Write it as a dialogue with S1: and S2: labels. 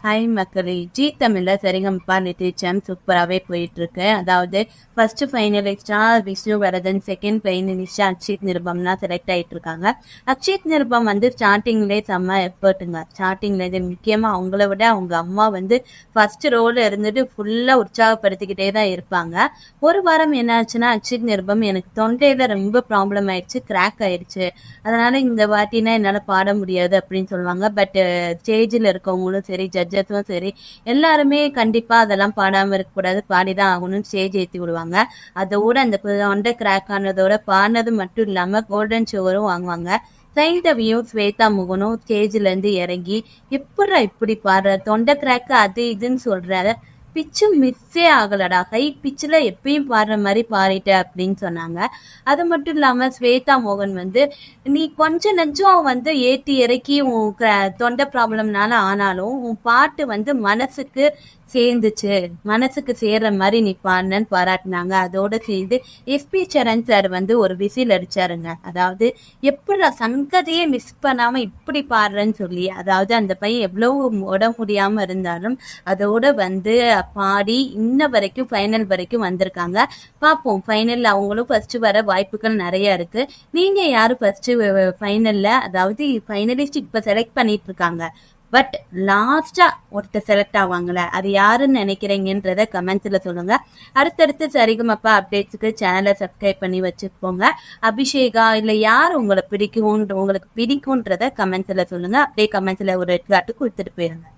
S1: Hi மக்களே, G தமிழ்ல Sa Re Ga Ma Pa little சூப்பராகவே போயிட்டு இருக்கு. அதாவது ஃபர்ஸ்ட் ஃபைனலிஸ்டா விஷ்ணுவர்தன், செகண்ட் ஃபைனலிஸ்டா அக்ஷித் நிருபம்னா செலக்ட் ஆயிட்டு இருக்காங்க. அக்ஷித் நிருபம் ஸ்டார்டிங்லேயே செம்ம எஃபர்ட்டுங்க. ஸ்டார்டிங்ல இது முக்கியமா அவங்கள விட அவங்க அம்மா ஃபர்ஸ்ட் ரோல இருந்துட்டு ஃபுல்லா உற்சாகப்படுத்திக்கிட்டே தான் இருப்பாங்க. ஒரு வாரம் என்ன ஆச்சுன்னா, அக்ஷித் நிருபம் எனக்கு தொண்டையில ரொம்ப ப்ராப்ளம் ஆயிடுச்சு, கிராக் ஆயிடுச்சு, அதனால இந்த வாட்டினா என்னால பாட முடியாது அப்படின்னு சொல்லுவாங்க. பட் ஸ்டேஜில் இருக்கவங்களும் சரி, ஜட்ஜஸும் சரி, எல்லாருமே கண்டிப்பா அதெல்லாம் பாடாம இருக்கக்கூடாது, பாடிதான் ஆகணும்னு ஸ்டேஜ் ஏற்றி விடுவாங்க. அதோட அந்த தொண்டை கிராக் ஆனதோட பாடினது மட்டும் இல்லாம கோல்டன் ஷோவரும் வாங்குவாங்க. சைந்தவியும் ஸ்வேதா முகனும் ஸ்டேஜ்ல இருந்து இறங்கி, இப்படி பாடுற, தொண்டை கிராக் அது இதுன்னு சொல்ற, பிச்சு மிஸ்ஸே ஆகலடா, ஹை பிச்சில் எப்பயும் பாடுற மாதிரி பாடிட்ட அப்படின்னு சொன்னாங்க. அது மட்டும் இல்லாம ஸ்வேதா மோகன் நீ கொஞ்ச நெஞ்சம் ஏற்றி இறக்கி உன் தொண்டை ப்ராப்ளம்னால ஆனாலும் உன் பாட்டு மனசுக்கு சேர்ந்துச்சு, மனசுக்கு சேர்ற மாதிரி நீ பாடினன்னு பாராட்டினாங்க. அதோட சேர்ந்து எஸ்பி சரண் சார் ஒரு விசில் அடிச்சாருங்க. அதாவது எப்படி சங்கதியே மிஸ் பண்ணாம இப்படி பாடுறேன்னு சொல்லி, அதாவது அந்த பையன் எவ்வளவு உடம்பு முடியாம இருந்தாலும் அதோட பாடி இன்ன வரைக்கும் ஃபைனல் வரைக்கும் வந்திருக்காங்க. பார்ப்போம், ஃபைனல்ல அவங்களும் ஃபர்ஸ்ட் வர வாய்ப்புகள் நிறைய இருக்கு. நீங்க யாரு ஃபர்ஸ்ட் ஃபைனல்ல, அதாவது ஃபைனலிஸ்ட் இப்ப செலக்ட் பண்ணிட்டு இருக்காங்க, பட் லாஸ்டா ஒருத்தர் செலக்ட் ஆவாங்களே, அது யாருன்னு நினைக்கிறீங்கன்றத கமெண்ட்ஸ்ல சொல்லுங்க. அடுத்தடுத்து சரிகமபா அப்டேட்ஸுக்கு சேனலை சப்ஸ்கிரைப் பண்ணி வச்சுக்கோங்க. அபிஷேகா இல்ல யார் உங்களுக்கு பிடிக்கும்ன்றத கமெண்ட்ஸ்ல சொல்லுங்க. அப்படியே கமெண்ட்ஸ்ல ஒரு எடுத்துக்காட்டு கொடுத்துட்டு போயிருங்க.